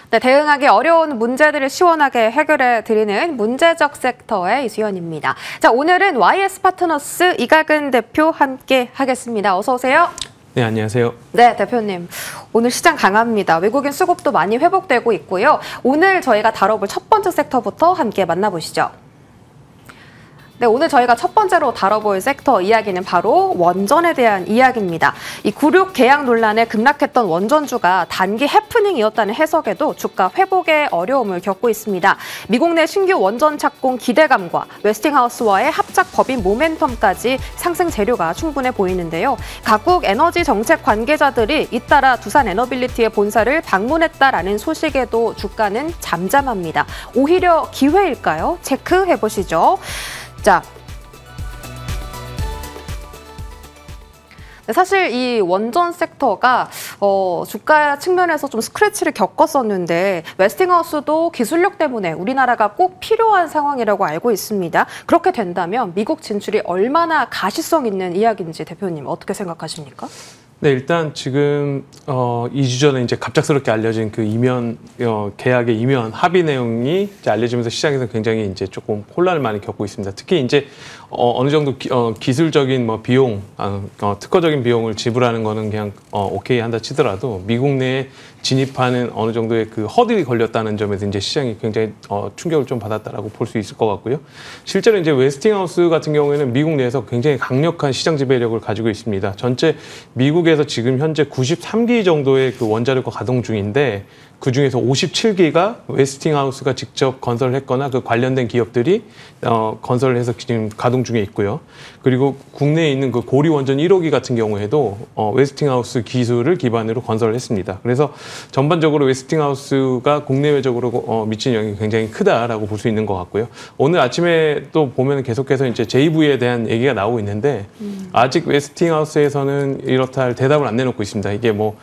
네, 대응하기 어려운 문제들을 시원하게 해결해 드리는 문제적 섹터의 이수연입니다. 자, 오늘은 YS 파트너스 이각은 대표 함께 하겠습니다. 어서 오세요. 네, 안녕하세요. 네, 대표님. 오늘 시장 강합니다. 외국인 수급도 많이 회복되고 있고요. 오늘 저희가 다뤄볼 첫 번째 섹터부터 함께 만나보시죠. 네, 오늘 저희가 첫 번째로 다뤄볼 섹터 이야기는 바로 원전에 대한 이야기입니다. 이 96 계약 논란에 급락했던 원전주가 단기 해프닝이었다는 해석에도 주가 회복에 어려움을 겪고 있습니다. 미국 내 신규 원전 착공 기대감과 웨스팅하우스와의 합작 법인 모멘텀까지 상승 재료가 충분해 보이는데요. 각국 에너지 정책 관계자들이 잇따라 두산 에너빌리티의 본사를 방문했다라는 소식에도 주가는 잠잠합니다. 오히려 기회일까요? 체크해보시죠. 자, 사실 이 원전 섹터가 주가 측면에서 좀 스크래치를 겪었었는데 웨스팅하우스도 기술력 때문에 우리나라가 꼭 필요한 상황이라고 알고 있습니다. 그렇게 된다면 미국 진출이 얼마나 가시성 있는 이야기인지 대표님 어떻게 생각하십니까? 네, 일단 지금 2주 전에 이제 갑작스럽게 알려진 그 계약의 이면 합의 내용이 이제 알려지면서 시장에서 굉장히 이제 조금 혼란을 많이 겪고 있습니다. 특히 이제 어느 정도 기술적인 뭐 비용, 특허적인 비용을 지불하는 거는 그냥 오케이 한다 치더라도 미국 내에 진입하는 어느 정도의 그 허들이 걸렸다는 점에서 이제 시장이 굉장히 충격을 좀 받았다라고 볼 수 있을 것 같고요. 실제로 이제 웨스팅하우스 같은 경우에는 미국 내에서 굉장히 강력한 시장 지배력을 가지고 있습니다. 전체 미국에서 지금 현재 93기 정도의 그 원자력과 가동 중인데 그 중에서 57기가 웨스팅하우스가 직접 건설했거나 그 관련된 기업들이 건설을 해서 지금 가동 중에 있고요. 그리고 국내에 있는 그 고리 원전 1호기 같은 경우에도 웨스팅하우스 기술을 기반으로 건설을 했습니다. 그래서 전반적으로 웨스팅하우스가 국내외적으로 미친 영향이 굉장히 크다라고 볼 수 있는 것 같고요. 오늘 아침에 또 보면 계속해서 이제 JV에 대한 얘기가 나오고 있는데 아직 웨스팅하우스에서는 이렇다 할 대답을 안 내놓고 있습니다. 이게 뭐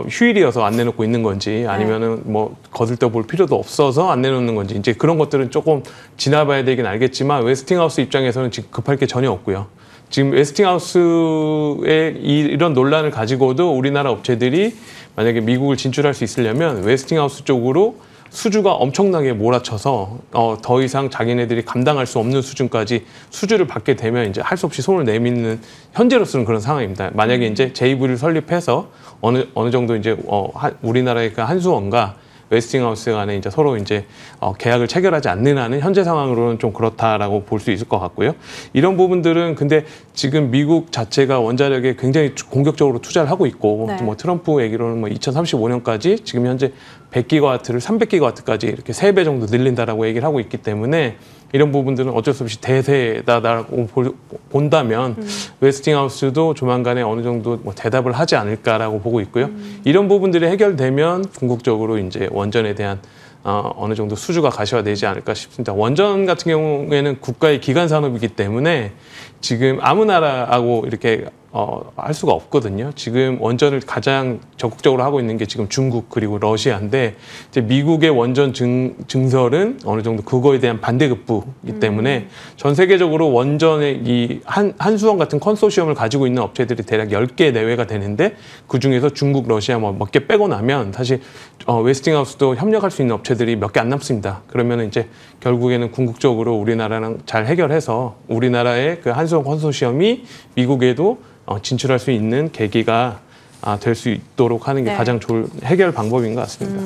휴일이어서 안 내놓고 있는 건지 아니면은 뭐 거들떠 볼 필요도 없어서 안 내놓는 건지 이제 그런 것들은 조금 지나봐야 되긴 알겠지만 웨스팅하우스 입장에서는 지금 급할 게 전혀 없고요. 지금 웨스팅하우스의 이런 논란을 가지고도 우리나라 업체들이 만약에 미국을 진출할 수 있으려면 웨스팅하우스 쪽으로 수주가 엄청나게 몰아쳐서 더 이상 자기네들이 감당할 수 없는 수준까지 수주를 받게 되면 이제 할 수 없이 손을 내미는 현재로서는 그런 상황입니다. 만약에 이제 JV를 설립해서 어느 정도 이제 우리나라의 그 한수원과 웨스팅하우스 간에 이제 서로 이제 계약을 체결하지 않는 한은 현재 상황으로는 좀 그렇다라고 볼 수 있을 것 같고요. 이런 부분들은 근데 지금 미국 자체가 원자력에 굉장히 공격적으로 투자를 하고 있고 네. 뭐 트럼프 얘기로는 뭐 2035년까지 지금 현재 100기가와트를 300기가와트까지 이렇게 3배 정도 늘린다라고 얘기를 하고 있기 때문에 이런 부분들은 어쩔 수 없이 대세다라고 본다면 웨스팅하우스도 조만간에 어느 정도 뭐 대답을 하지 않을까라고 보고 있고요. 이런 부분들이 해결되면 궁극적으로 이제 원전에 대한 어느 정도 수주가 가시화되지 않을까 싶습니다. 원전 같은 경우에는 국가의 기간 산업이기 때문에 지금 아무 나라하고 이렇게 할 수가 없거든요. 지금 원전을 가장 적극적으로 하고 있는 게 지금 중국 그리고 러시아인데 이제 미국의 원전 증설은 어느 정도 그거에 대한 반대급부이기 때문에 전 세계적으로 원전의 이 한수원 같은 컨소시엄을 가지고 있는 업체들이 대략 10개 내외가 되는데 그 중에서 중국, 러시아 뭐 몇 개 빼고 나면 사실 웨스팅하우스도 협력할 수 있는 업체들이 몇 개 안 남습니다. 그러면 이제 결국에는 궁극적으로 우리나라랑 잘 해결해서 우리나라의 그 한수원 컨소시엄이 미국에도 진출할 수 있는 계기가 될 수 있도록 하는 게 네. 가장 좋은 해결 방법인 것 같습니다.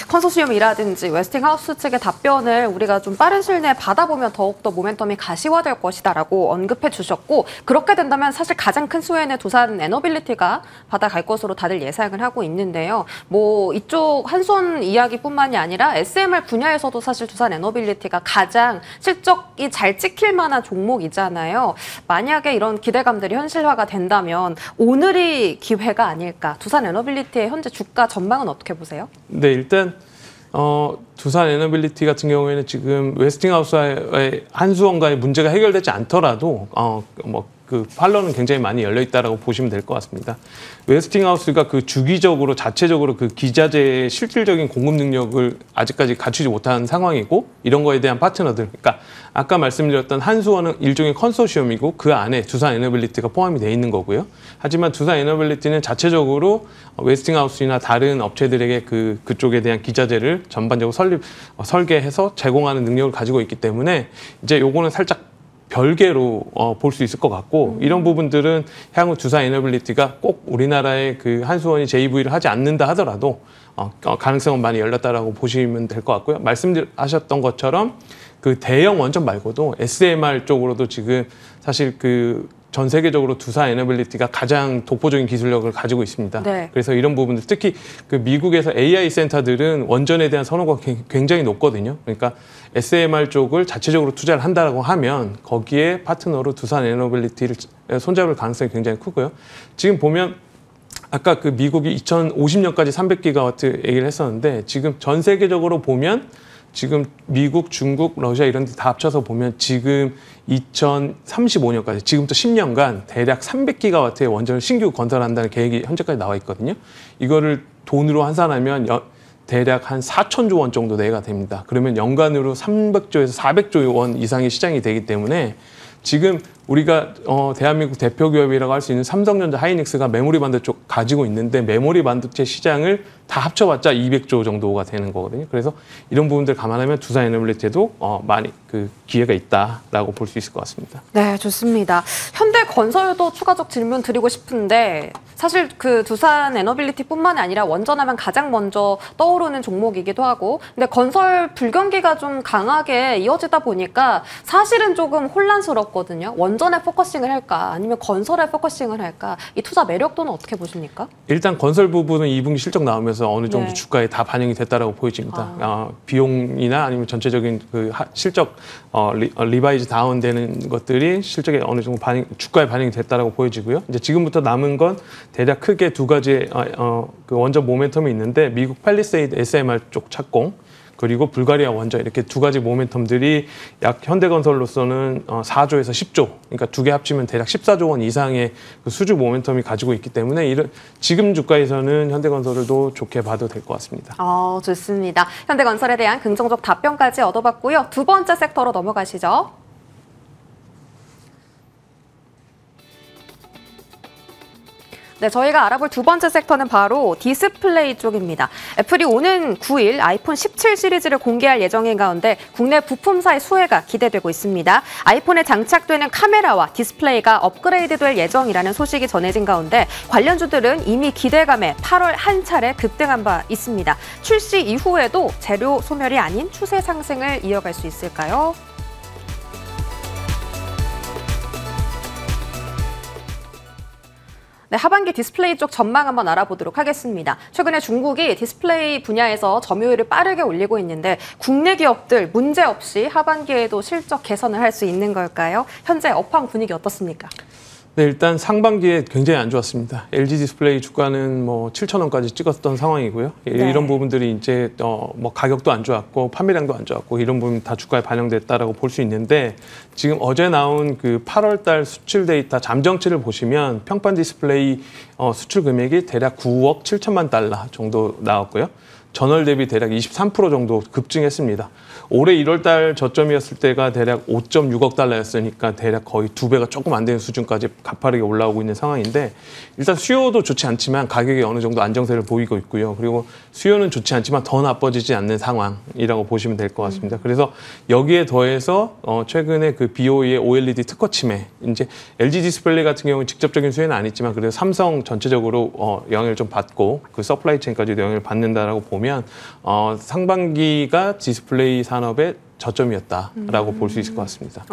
컨소시엄이라든지 웨스팅하우스 측의 답변을 우리가 좀 빠른 시일 내에 받아보면 더욱더 모멘텀이 가시화될 것이다라고 언급해 주셨고 그렇게 된다면 사실 가장 큰 수혜는 두산 에너빌리티가 받아갈 것으로 다들 예상을 하고 있는데요. 뭐 이쪽 한수원 이야기뿐만이 아니라 SMR 분야에서도 사실 두산 에너빌리티가 가장 실적이 잘 찍힐 만한 종목이잖아요. 만약에 이런 기대감들이 현실화가 된다면 오늘이 기회가 아닐까. 두산 에너빌리티의 현재 주가 전망은 어떻게 보세요? 네, 일단 두산 에너빌리티 같은 경우에는 지금 웨스팅하우스와의 한수원과의 문제가 해결되지 않더라도 뭐 그 팔러는 굉장히 많이 열려 있다라고 보시면 될 것 같습니다. 웨스팅하우스가 그 주기적으로 자체적으로 그 기자재의 실질적인 공급 능력을 아직까지 갖추지 못한 상황이고 이런 거에 대한 파트너들, 그러니까 아까 말씀드렸던 한수원은 일종의 컨소시엄이고 그 안에 두산 에너빌리티가 포함이 돼 있는 거고요. 하지만 두산 에너빌리티는 자체적으로 웨스팅하우스나 다른 업체들에게 그쪽에 대한 기자재를 전반적으로 설계해서 제공하는 능력을 가지고 있기 때문에 이제 요거는 살짝 별개로 볼 수 있을 것 같고 이런 부분들은 향후 두산 에너빌리티가 꼭 우리나라의 그 한수원이 JV를 하지 않는다 하더라도 가능성은 많이 열렸다라고 보시면 될 것 같고요. 말씀하셨던 것처럼 그 대형 원전 말고도 SMR 쪽으로도 지금 사실 그 전 세계적으로 두산 에너빌리티가 가장 독보적인 기술력을 가지고 있습니다. 네. 그래서 이런 부분들 특히 그 미국에서 AI 센터들은 원전에 대한 선호가 굉장히 높거든요. 그러니까 SMR 쪽을 자체적으로 투자를 한다고 하면 거기에 파트너로 두산 에너빌리티를 손잡을 가능성이 굉장히 크고요. 지금 보면 아까 그 미국이 2050년까지 300기가와트 얘기를 했었는데 지금 전 세계적으로 보면 지금 미국, 중국, 러시아 이런 데 다 합쳐서 보면 지금 2035년까지 지금부터 10년간 대략 300기가와트의 원전을 신규 건설한다는 계획이 현재까지 나와 있거든요. 이거를 돈으로 환산하면 대략 한 4천조 원 정도 내가 됩니다. 그러면 연간으로 300조에서 400조 원 이상의 시장이 되기 때문에 지금 우리가 대한민국 대표 기업이라고 할 수 있는 삼성전자, 하이닉스가 메모리 반도체 쪽 가지고 있는데 메모리 반도체 시장을 다 합쳐봤자 200조 정도가 되는 거거든요. 그래서 이런 부분들 감안하면 두산 에너빌리티에도 많이 그 기회가 있다라고 볼 수 있을 것 같습니다. 네, 좋습니다. 현대건설도 추가적 질문 드리고 싶은데 사실 그 두산 에너빌리티뿐만이 아니라 원전하면 가장 먼저 떠오르는 종목이기도 하고 근데 건설 불경기가 좀 강하게 이어지다 보니까 사실은 조금 혼란스럽거든요. 원전에 포커싱을 할까 아니면 건설에 포커싱을 할까 이 투자 매력도는 어떻게 보십니까? 일단 건설 부분은 2분기 실적 나오면서 어느 정도 네. 주가에 다 반영이 됐다라고 보여집니다. 비용이나 아니면 전체적인 그 실적 리바이즈 다운되는 것들이 실적에 어느 정도 주가에 반영이 됐다라고 보여지고요. 이제 지금부터 남은 건 대략 크게 두 가지 그 원전 모멘텀이 있는데 미국 팰리세이드 SMR 쪽 착공 그리고 불가리아 원전 이렇게 두 가지 모멘텀들이 약 현대건설로서는 4조에서 10조 그러니까 두 개 합치면 대략 14조 원 이상의 그 수주 모멘텀이 가지고 있기 때문에 지금 주가에서는 현대건설도 좋게 봐도 될 것 같습니다. 좋습니다. 현대건설에 대한 긍정적 답변까지 얻어봤고요. 두 번째 섹터로 넘어가시죠. 네, 저희가 알아볼 두 번째 섹터는 바로 디스플레이 쪽입니다. 애플이 오는 9일 아이폰 17 시리즈를 공개할 예정인 가운데 국내 부품사의 수혜가 기대되고 있습니다. 아이폰에 장착되는 카메라와 디스플레이가 업그레이드될 예정이라는 소식이 전해진 가운데 관련주들은 이미 기대감에 8월 한 차례 급등한 바 있습니다. 출시 이후에도 재료 소멸이 아닌 추세 상승을 이어갈 수 있을까요? 네, 하반기 디스플레이 쪽 전망 한번 알아보도록 하겠습니다. 최근에 중국이 디스플레이 분야에서 점유율을 빠르게 올리고 있는데 국내 기업들 문제없이 하반기에도 실적 개선을 할 수 있는 걸까요? 현재 업황 분위기 어떻습니까? 네, 일단 상반기에 굉장히 안 좋았습니다. LG 디스플레이 주가는 7,000원까지 찍었던 상황이고요. 네. 이런 부분들이 이제 가격도 안 좋았고 판매량도 안 좋았고 이런 부분 다 주가에 반영됐다라고 볼 수 있는데 지금 어제 나온 그 8월달 수출 데이터 잠정치를 보시면 평판 디스플레이 수출 금액이 대략 9억 7천만 달러 정도 나왔고요. 전월 대비 대략 23% 정도 급증했습니다. 올해 1월달 저점이었을 때가 대략 5.6억 달러였으니까 대략 거의 2배가 조금 안 되는 수준까지 가파르게 올라오고 있는 상황인데 일단 수요도 좋지 않지만 가격이 어느 정도 안정세를 보이고 있고요. 그리고 수요는 좋지 않지만 더 나빠지지 않는 상황이라고 보시면 될 것 같습니다. 그래서 여기에 더해서 최근에 그 BOE의 OLED 특허 침해 이제 LG 디스플레이 같은 경우는 직접적인 수혜는 아니지만 그래도 삼성 전체적으로 영향을 좀 받고 그 서플라이 체인까지도 영향을 받는다라고 보면 상반기가 디스플레이 산업의 저점이었다라고 볼 수 있을 것 같습니다.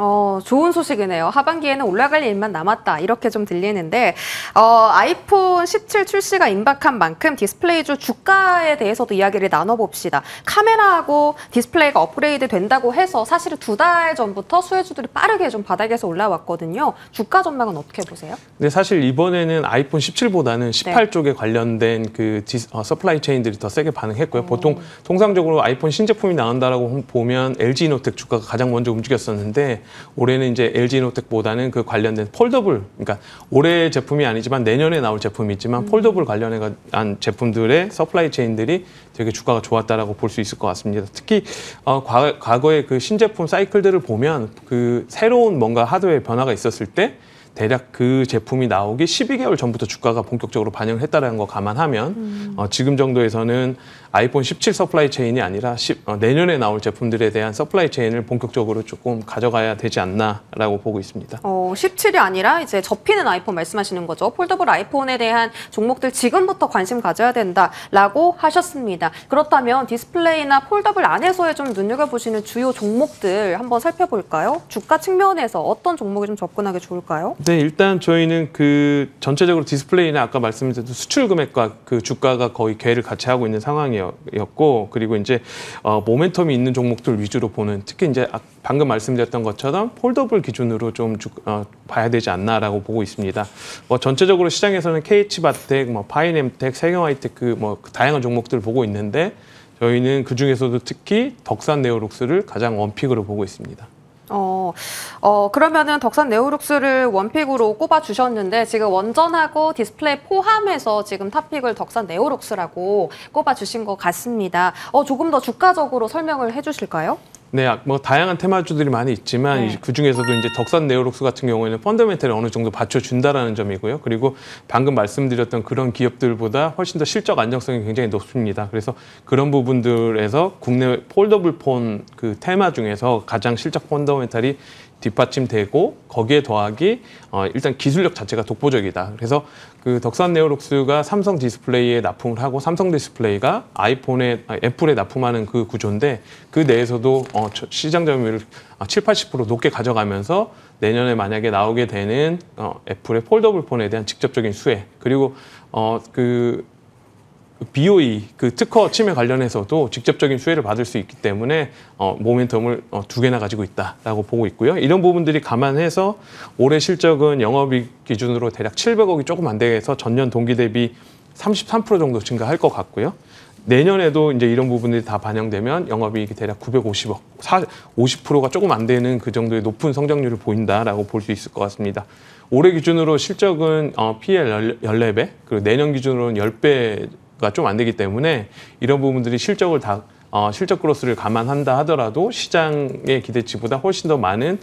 좋은 소식이네요. 하반기에는 올라갈 일만 남았다. 이렇게 좀 들리는데 아이폰 17 출시가 임박한 만큼 디스플레이주 주가에 대해서도 이야기를 나눠봅시다. 카메라하고 디스플레이가 업그레이드 된다고 해서 사실은 2달 전부터 수혜주들이 빠르게 좀 바닥에서 올라왔거든요. 주가 전망은 어떻게 보세요? 근데 사실 이번에는 아이폰 17보다는 18 네. 쪽에 관련된 그 서플라이 체인들이 더 세게 반응했고요. 보통 통상적으로 아이폰 신제품이 나온다라고 보면 LG LG이노텍 주가가 가장 먼저 움직였었는데 올해는 이제 LG이노텍보다는 그 관련된 폴더블, 그러니까 올해 제품이 아니지만 내년에 나올 제품이 있지만 폴더블 관련한 제품들의 서플라이 체인들이 되게 주가가 좋았다라고 볼 수 있을 것 같습니다. 특히 과거의 그 신제품 사이클들을 보면 그 새로운 뭔가 하드웨어 변화가 있었을 때 대략 그 제품이 나오기 12개월 전부터 주가가 본격적으로 반영을 했다는 거 감안하면 지금 정도에서는 아이폰 17 서플라이 체인이 아니라 내년에 나올 제품들에 대한 서플라이 체인을 본격적으로 조금 가져가야 되지 않나라고 보고 있습니다. 17이 아니라 이제 접히는 아이폰 말씀하시는 거죠. 폴더블 아이폰에 대한 종목들 지금부터 관심 가져야 된다라고 하셨습니다. 그렇다면 디스플레이나 폴더블 안에서의 좀 눈여겨보시는 주요 종목들 한번 살펴볼까요? 주가 측면에서 어떤 종목이 좀 접근하기 좋을까요? 네, 일단 저희는 그 전체적으로 디스플레이는 아까 말씀드린 수출 금액과 그 주가가 거의 궤를 같이 하고 있는 상황이었고, 그리고 이제 모멘텀이 있는 종목들 위주로 보는, 특히 이제 방금 말씀드렸던 것처럼 폴더블 기준으로 좀 봐야 되지 않나라고 보고 있습니다. 전체적으로 시장에서는 KH바텍, 파이넴텍, 세경하이텍 다양한 종목들을 보고 있는데 저희는 그 중에서도 특히 덕산 네오룩스를 가장 원픽으로 보고 있습니다. 그러면은 덕산 네오룩스를 원픽으로 꼽아 주셨는데 지금 원전하고 디스플레이 포함해서 지금 탑픽을 덕산 네오룩스라고 꼽아 주신 것 같습니다. 조금 더 주가적으로 설명을 해 주실까요? 네, 다양한 테마주들이 많이 있지만 그 중에서도 이제 덕산 네오룩스 같은 경우에는 펀더멘털을 어느 정도 받쳐준다라는 점이고요. 그리고 방금 말씀드렸던 그런 기업들보다 훨씬 더 실적 안정성이 굉장히 높습니다. 그래서 그런 부분들에서 국내 폴더블 폰 그 테마 중에서 가장 실적 펀더멘털이 뒷받침되고 거기에 더하기 일단 기술력 자체가 독보적이다. 그래서 그 덕산 네오룩스가 삼성 디스플레이에 납품을 하고 삼성 디스플레이가 애플에 납품하는 그 구조인데 그 내에서도 시장 점유율을 7, 80% 높게 가져가면서 내년에 만약에 나오게 되는 애플의 폴더블 폰에 대한 직접적인 수혜, 그리고 BOE 그 특허 침해 관련해서도 직접적인 수혜를 받을 수 있기 때문에 모멘텀을 두 개나 가지고 있다라고 보고 있고요. 이런 부분들이 감안해서 올해 실적은 영업이익 기준으로 대략 700억이 조금 안 돼서 전년 동기 대비 33% 정도 증가할 것 같고요. 내년에도 이제 이런 부분들이 다 반영되면 영업이익이 대략 950억, 50%가 조금 안 되는 그 정도의 높은 성장률을 보인다라고 볼 수 있을 것 같습니다. 올해 기준으로 실적은 PL 14배, 그리고 내년 기준으로는 10배 가 좀 안 되기 때문에 이런 부분들이 실적 그로스를 감안한다 하더라도 시장의 기대치보다 훨씬 더 많은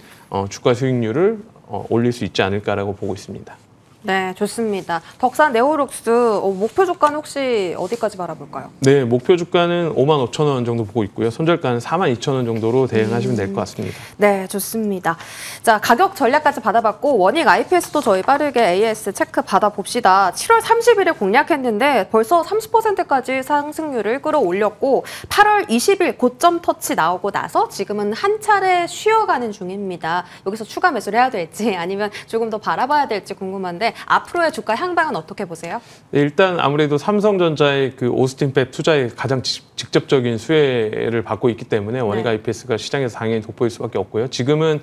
주가 수익률을 올릴 수 있지 않을까라고 보고 있습니다. 네, 좋습니다. 덕산 네오룩스 목표 주가는 혹시 어디까지 바라볼까요? 네, 목표 주가는 55,000원 정도 보고 있고요. 손절가는 42,000원 정도로 대응하시면 될 것 같습니다. 네, 좋습니다. 자, 가격 전략까지 받아봤고 원익 IPS도 저희 빠르게 AS 체크 받아봅시다. 7월 30일에 공략했는데 벌써 30%까지 상승률을 끌어올렸고 8월 20일 고점 터치 나오고 나서 지금은 한 차례 쉬어가는 중입니다. 여기서 추가 매수를 해야 될지 아니면 조금 더 바라봐야 될지 궁금한데 앞으로의 주가 향방은 어떻게 보세요? 네, 일단 아무래도 삼성전자의 그 오스틴팹 투자에 가장 직접적인 수혜를 받고 있기 때문에 원익 IPS가 시장에서 당연히 돋보일 수밖에 없고요. 지금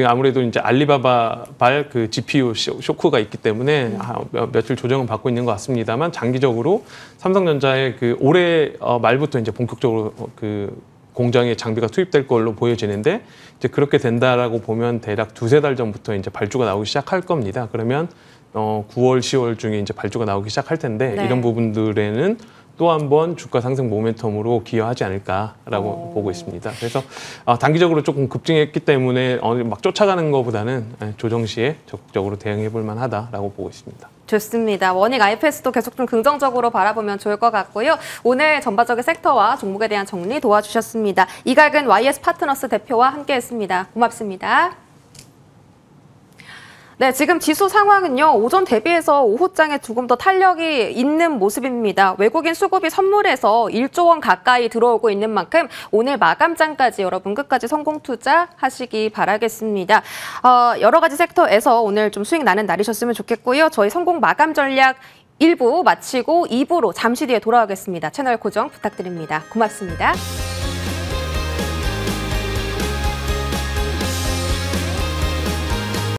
아무래도 이제 알리바바발 그 GPU 쇼크가 있기 때문에 며칠 조정은 받고 있는 것 같습니다만 장기적으로 삼성전자의 그 올해 말부터 이제 본격적으로 그 공장에 장비가 투입될 걸로 보여지는데 이제 그렇게 된다라고 보면 대략 두세 달 전부터 이제 발주가 나오기 시작할 겁니다. 그러면 9월, 10월 중에 이제 발주가 나오기 시작할 텐데 이런 부분들에는 또 한 번 주가 상승 모멘텀으로 기여하지 않을까라고 보고 있습니다. 그래서 단기적으로 조금 급증했기 때문에 막 쫓아가는 것보다는 조정 시에 적극적으로 대응해 볼 만하다라고 보고 있습니다. 좋습니다. 원익 IPS도 계속 좀 긍정적으로 바라보면 좋을 것 같고요. 오늘 전반적인 섹터와 종목에 대한 정리 도와주셨습니다. 이갈근 YS 파트너스 대표와 함께했습니다. 고맙습니다. 네, 지금 지수 상황은요. 오전 대비해서 오후장에 조금 더 탄력이 있는 모습입니다. 외국인 수급이 선물해서 1조 원 가까이 들어오고 있는 만큼 오늘 마감장까지 여러분 끝까지 성공 투자하시기 바라겠습니다. 여러 가지 섹터에서 오늘 좀 수익 나는 날이셨으면 좋겠고요. 저희 성공 마감 전략 1부 마치고 2부로 잠시 뒤에 돌아오겠습니다. 채널 고정 부탁드립니다. 고맙습니다.